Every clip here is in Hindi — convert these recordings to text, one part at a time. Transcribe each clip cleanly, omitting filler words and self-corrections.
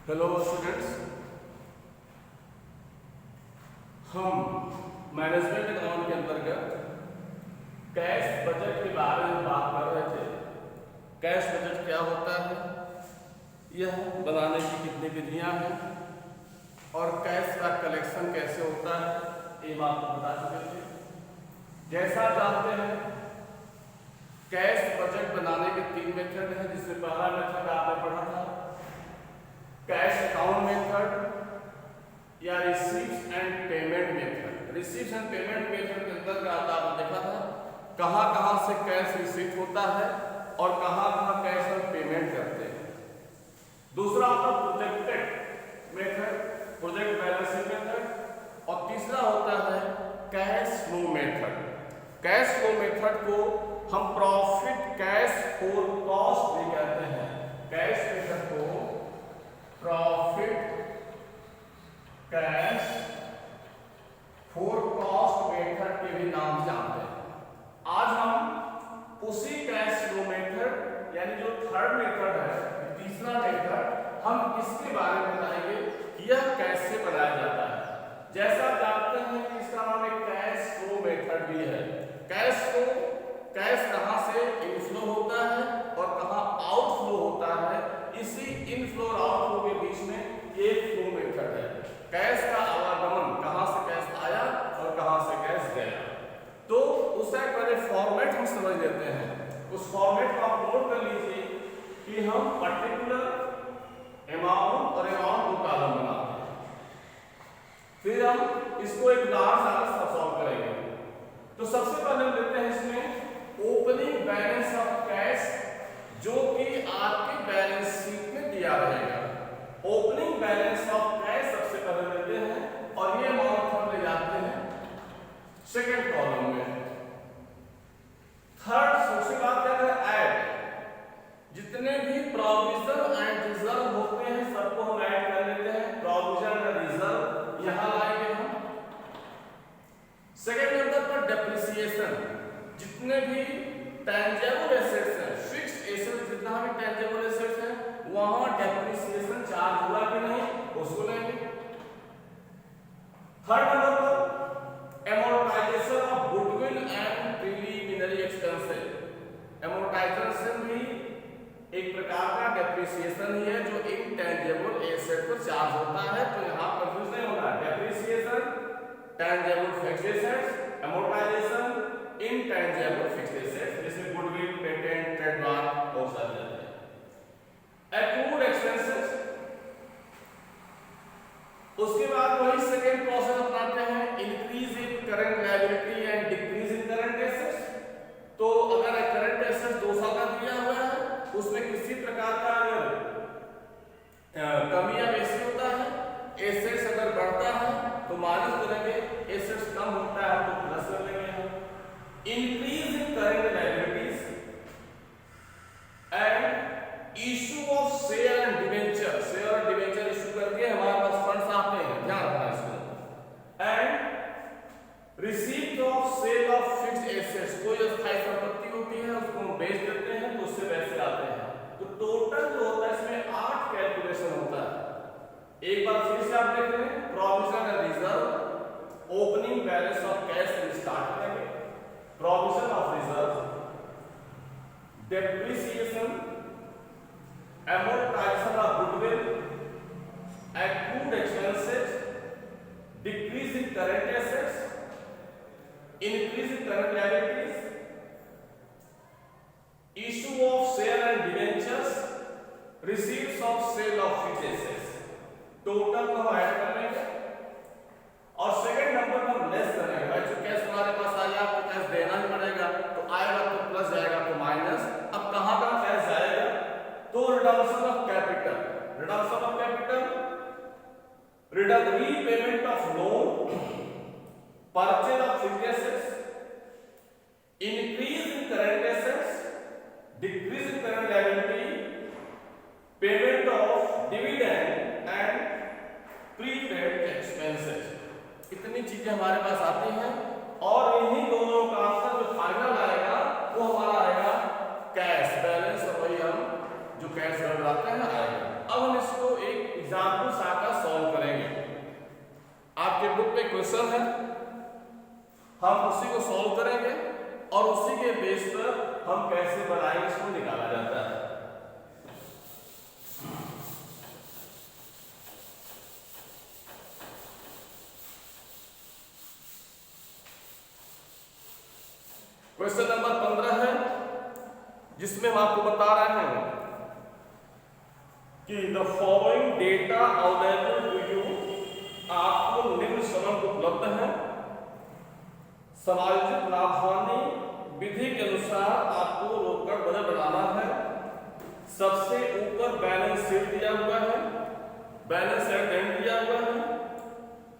हेलो स्टूडेंट्स, हम मैनेजमेंट अकाउंट के अंतर्गत कैश बजट के बारे में बात कर रहे थे। कैश बजट क्या होता है, यह बनाने की कितनी विधियां हैं और कैश का कलेक्शन कैसे होता है, ये बात तो बता चुके थे। जैसा आप जानते हैं, कैश बजट बनाने के 3 मेथड हैं, जिसमें पहला मेथड आपने पढ़ा था कैश अकाउंट मेथड या receives and payment method. Receives and payment method के अंतर्गत आपने देखा था कहां कहां से कैश रिसीव होता है और कहां कहां कैश हम पेमेंट करते हैं। दूसरा आपका projected method, project balancing method, और तीसरा होता है cash flow method. Cash flow method को हम प्रॉफिट कैश फॉर कॉस्ट भी कहते हैं। कैश मेथड को profit cash for cost method के भी नाम से जानते हैं। आज हम उसी कैश फ्लो मेथड यानी जो थर्ड मेथड है, तीसरा मेथड, हम इसके बारे में बताएंगे कि यह कैसे बनाया जाता है। जैसा आप जानते हैं कि इसका नाम एक कैश फ्लो मेथड भी है। कैश फ्लो, कैश कहां से इनफ्लो होता है और कहां आउटफ्लो होता है, इसी इनफ्लो और आउटफ्लो के बीच में एक फ्लो मेथड है। कैश का आवागमन, कहां से कैश आया और कहां से कैश गया। तो उसका पहले फॉर्मेट हम समझ लेते हैं। उस फॉर्मेट को आप नोट कर लीजिए कि हम पर्टिकुलर अमाउंट और अमाउंट को कॉलम बनाते हैं, फिर हम इसको एक लार्ज आंसर से सॉल्व करेंगे। तो सबसे पहले हम लेते हैं इसमें ओपनिंग बैलेंस ऑफ कैश, जो कि आपके बैलेंस शीट में दिया रहेगा। ओपनिंग बैलेंस ऑफ कैश सबसे पहले लेते हैं और ये अमाउंट हम ले जाते हैं सेकंड कॉलम में। थर्ड सबसे बात करते हैं ऐड। जितने भी प्रोविजन एंड रिजर्व होते हैं सबको हम ऐड कर लेते हैं। प्रोविजन एंड रिजर्व यहां लाएंगे हम। सेकंड नंबर पर डेप्रिसिएशन। जितने भी टेंजेबल एसेट्स हैं, फिक्स्ड एसेट्स, जितना भी टेंजेबल एसेट्स हैं, वहां डेप्रिसिएशन चार्ज हुआ कि नहीं उसको लेंगे। थर्ड नंबर पर amortisation of goodwill and preliminary expenses. Amortisation भी एक प्रकार का डेप्रिसिएशन ही है जो इनटेंजेबल एसेट पर चार्ज होता है। तो यहां कंफ्यूज नहीं होना। Depreciation tangible fixed assets, amortisation intangible fixed assets, जिसमें गुडविल, पेटेंट, ट्रेडमार्क और सब जाते हैं। एक्रूड एक्सपेंसेस, उसके बाद वही सेकंड प्रोसेस अपनाते हैं, increase in current liability and decrease in current assets. तो अगर करंट एसेट्स 2 साल का दिया हुआ है, उसमें किसी प्रकार का अगर कमी या बेसी होता है, एसेट्स अगर बढ़ता है तो माइनस करेंगे, एसेट्स कम होता है तो प्लस कर लेंगे हम। Increase in current liabilities and issue of share and debenture. Share और डिवेंचर इशू करके हमारे पास फंड्स आते हैं, ध्यान रखना इसको। And receipt of sale of fixed assets. कोई अस्थायी संपत्ति होती है, उसको हम बेच देते हैं तो उससे पैसे आते हैं। तो टोटल जो होता है इसमें 8 कैलकुलेशन होता है। एक बार फिर से आप देख रहे हैं, provision and reserve, opening balance of cash से स्टार्ट करेंगे। Provision of reserve, depreciation, amortization of goodwill, accrued expenses, decrease in current assets, increase in current liabilities, issue of share and debentures, receipts of sale of fixed assets। Total को हम ऐड कर लेंगे और सेकंड नंबर पर हम लेस करेंगे। भाई जो कैश हमारे पास आया, आपको कैश देना ही पड़ेगा, तो आएगा तो प्लस, जाएगा तो माइनस। अब कहां का कैश जाएगा, तो redemption of capital, redemption of capital, repayment of loan, purchase of fixed assets, increase in current assets, decrease in current liability, payment of dividend and prepaid expenses. इतनी चीजें हमारे पास आती हैं और इन्हीं दोनों का आंसर जो फाइनल आएगा वो हमारा आएगा कैश बैलेंस, और वही हम जो कैश बनाते हैं ना आएगा। अब हम इसको एक एग्जाम क्वेश्चन है, हम उसी को सॉल्व करेंगे और उसी के बेस पर हम कैसे बनाएंगे इसको निकाला जाता है। क्वेश्चन नंबर 15 है, जिसमें हम आपको बता रहे हैं कि the following data available to you, आपको निम्न समझ उपलब्ध है। समायोजित लाभ-हानि विधि के अनुसार आपको रोकड़ बजट बनाना है। सबसे ऊपर बैलेंस शीट दिया हुआ है, बैलेंस एट एंड दिया हुआ है,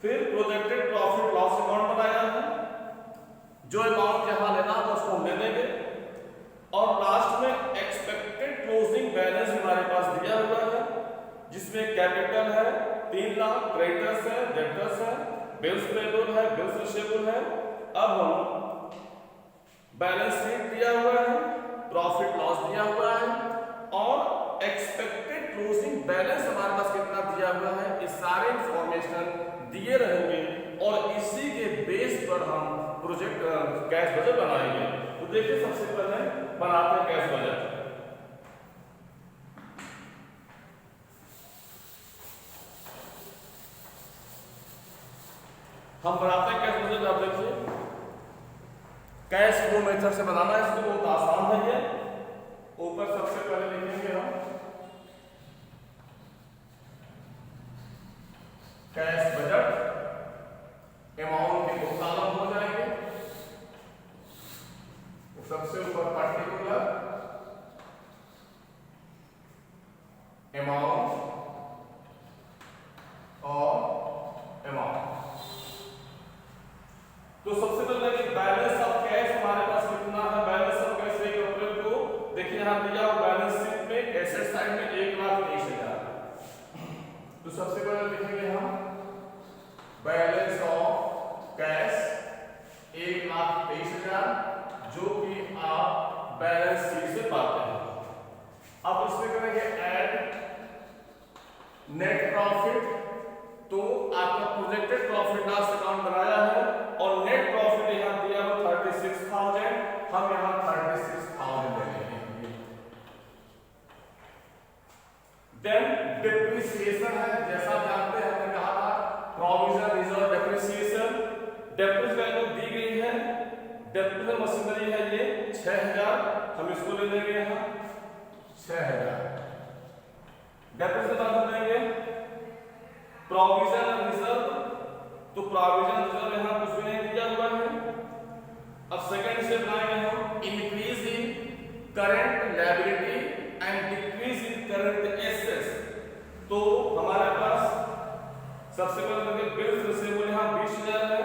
फिर प्रोजेक्टेड प्रॉफिट लॉस अकाउंट बनाया है, जो अमाउंट यहां लेना है उसको हम ले लेंगे, और लास्ट में एक्सपेक्टेड क्लोजिंग बैलेंस हमारे पास दिया हुआ है, जिसमें कैपिटल है 3 लाख, क्रेडिटर्स है, डेब्टर्स है, बिल्स पेबल है, बिल्स रिसीवेबल है। अब हम बैलेंस शीट दिया हुआ है, प्रॉफिट लॉस दिया हुआ है और एक्सपेक्टेड क्लोजिंग बैलेंस हमारे पास कितना दिया हुआ है, ये सारे इंफॉर्मेशन दिए रहेंगे और इसी के बेस पर हम प्रोजेक्ट कैश बजट बनाएंगे। तो देखिए सबसे पहले बनाते हैं कैश बजट। हम बनाते हैं कैश बजट। आप देखिए कैश फ्लो मेथड से बनाना है, इसको बहुत आसान है ये। ऊपर सबसे पहले लिखेंगे हम कैश बजट, अमाउंट के 2 कॉलम हो जाएंगे। सबसे ऊपर पर्टिकुलर अमाउंट और अमाउंट। तो सबसे पहले बैलेंस ऑफ कैश हमारे पास कितना है, बैलेंस ऑफ कैश 1 अप्रैल को देखिए यहां दिया बैलेंस शीट में एसेट साइड में 1,23,000। तो सबसे पहले लिखेंगे हम बैलेंस ऑफ कैश 1,23,000, जो कि आप बैलेंस शीट से पाते हैं। अब इसमें करेंगे ऐड नेट प्रॉफिट। तो आपका प्रोजेक्टेड प्रॉफिट लॉस अकाउंट बनाया है और नेट प्रॉफिट यहां दिया हुआ 36,000, हम यहां 36,000 ले लेंगे। देन डिप्रिसिएशन है, जैसा जानते हैं हमने कहा था प्रोविजन रिजर्व डेप्रिसिएशन। डेप्रिस वैल्यू दी गई है, डेप्रिसिएशन मशीनरी है ये 6,000, हम इसको ले लेंगे यहां 6,000। डेप्रिसिएशन बात करेंगे प्रोविजन रिजर्व, तो प्रोविजन रिजर्व यहां कुछ भी नहीं दिया हुआ है। अब सेकंड स्टेप लाएंगे हम increase in current liability and decrease in current assets. तो हमारे पास सबसे पहले बिल्स रिसीवेबल यहां 20,000 है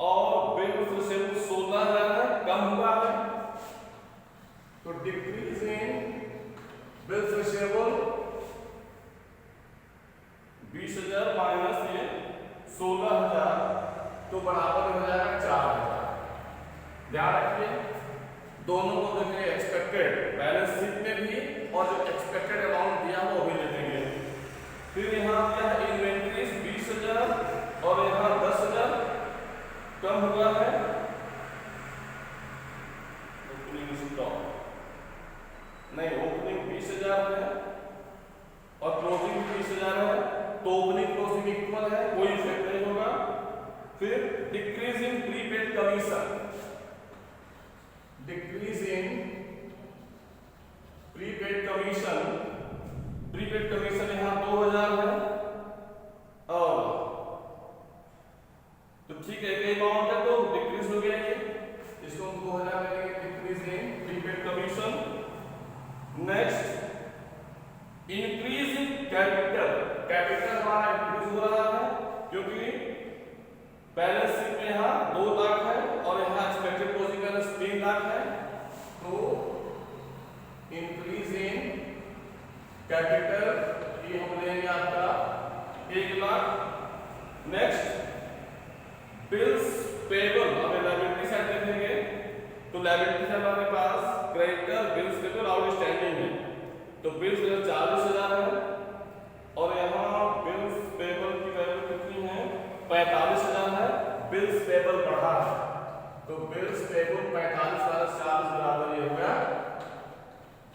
और बिल्स रिसीवेबल 16,000 है, कम हुआ है। तो decrease in bills receivable 20,000 minus ये 16,000, तो बराबर हो जाएगा 4,000। ध्यान रखिए दोनों को देखेंगे एक्सपेक्टेड बैलेंस शीट में भी और जो एक्सपेक्टेड अमाउंट दिया वो भी ले लेंगे। फिर यहाँ क्या है इन्वेंट्रीज 20,000 और यहाँ 10,000, कम हुआ है ओपनिंग स्टॉक नहीं, ओपनिंग 20,000 है और क्लोजिंग 20,000 है, तो ओपनिंग क्लोजिंग इक्वल है, कोई इफेक्ट नहीं होगा। फिर decrease in prepaid commission, decrease in prepaid commission, prepaid commission यहां 2,000 है और तो ठीक है एक अमाउंट है तो डिक्रीज हो गया ये, इसको हम 2,000 लेंगे decrease in prepaid commission. Next increase in capital, capital हमारा इंक्रीज हो रहा है क्योंकि बैलेंस शीट में यहाँ 2 लाख है और यहाँ एक्सपेक्टेड क्लोजिंग बैलेंस 3 लाख है, तो इंक्रीज इन कैपिटल ये हम लेंगे आपका 1 लाख। नेक्स्ट बिल्स पेबल, हमें लायबिलिटी साइड देखेंगे तो लायबिलिटी साइड हमारे पास क्रेडिटर बिल्स पेबल आउटस्टैंडिंग है, तो बिल्स 40,000 है और यहाँ बिल्स पेबल की वैल्यू कितनी है 45,000 क्रेडिट्स पेबल 45 माइनस 40 बराबर ये हो गया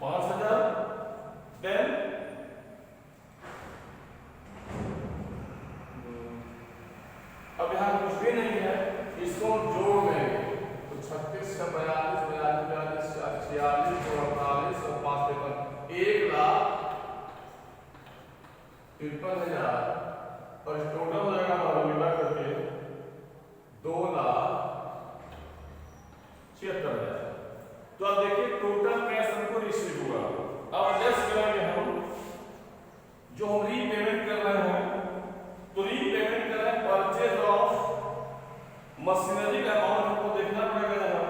5000। देन अब यहाँ कुछ भी नहीं है, इसको हम जोड़ देंगे तो 36 का 42 42 42 46 और 48 और 5 1,53,000 और टोटल हो जाएगा हमारा मिला करके 2,76,000। तो अब देखिए टोटल कैश हमको रिसीव हुआ। अब लेस करेंगे हम जो हम रीपेमेंट कर रहे हैं, तो रीपेमेंट कर रहे हैं परचेज ऑफ मशीनरी का अमाउंट हमको देखना पड़ेगा यहाँ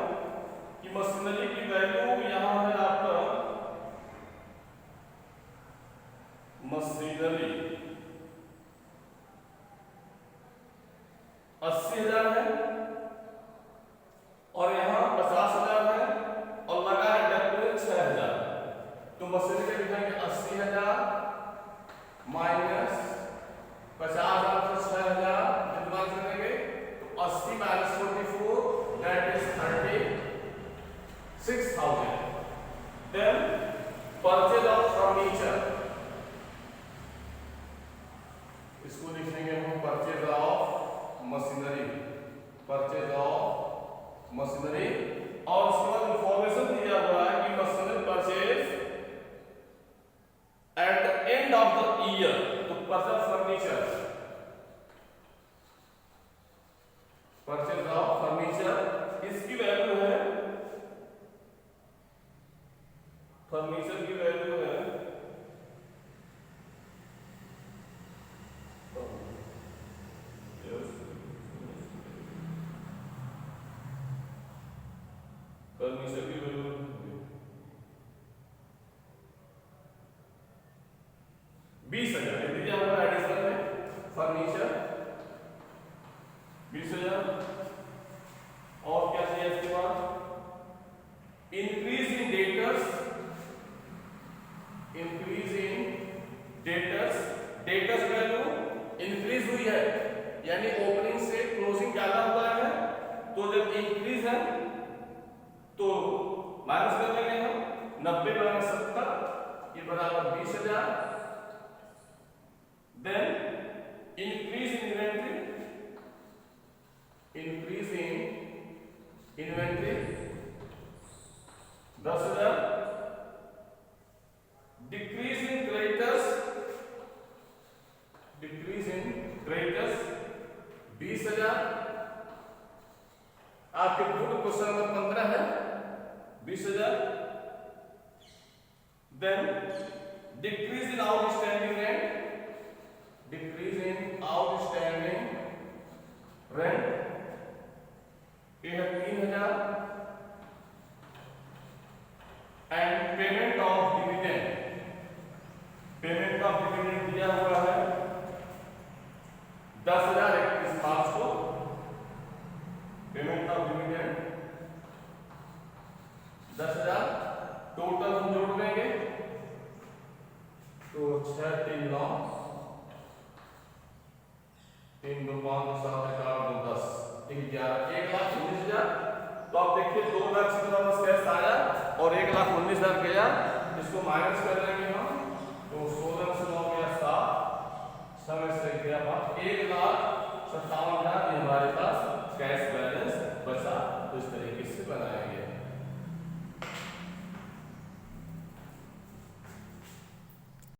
कि मशीनरी की वैल्यू यहाँ है आपका मशीनरी 80,000 है और यहाँ 50,000 है और लगा है डेप्थ 6,000। तो मशीनरी का लिखेंगे 80,000 माइनस 50,000 प्लस 6,000 डिवाइड करेंगे तो 80 minus 44 that is 36,000। Then purchase of furniture, इसको लिखेंगे हम purchase of machinery, purchase of machinery. और उसके बाद इंफॉर्मेशन दिया हुआ है कि machinery purchase at the end of the year, तो purchase furniture, purchase of furniture इसकी वैल्यू है, फर्नीचर की वैल्यू है फर्नीचर की वैल्यू 20,000 दिया हुआ एडिशनल में फर्नीचर 20,000। और क्या चाहिए इसके बाद increase in debtors, increase in debtors, debtors value increase हुई है यानी ओपनिंग से क्लोजिंग ज्यादा हुआ है, तो जब इंक्रीज है तो माइनस कर लेंगे हम 90 माइनस 70 ये बराबर 20,000। Then increase in inventory, increase in inventory 10,000। Decrease in creditors, decrease in creditors 20,000। आपके बुक क्वेश्चन नंबर 15 है 20,000। Then decrease in outstanding rent, decrease in outstanding rent ये है 3,000। And payment of dividend, payment of dividend दिया हुआ है 10,000 31 मार्च को, पेमेंट ऑफ डिविडेंड 10,000। टोटल हम जोड़ देंगे तो 6 3 9 3 2 5 7 8 9 10 11 1,19,000। तो आप देखिए 2,17,000 कैश आया और 1,19,000 गया, इसको माइनस कर देंगे हम तो 16 से 9 गया 7, समय से गया 1,57,000 हमारे पास कैश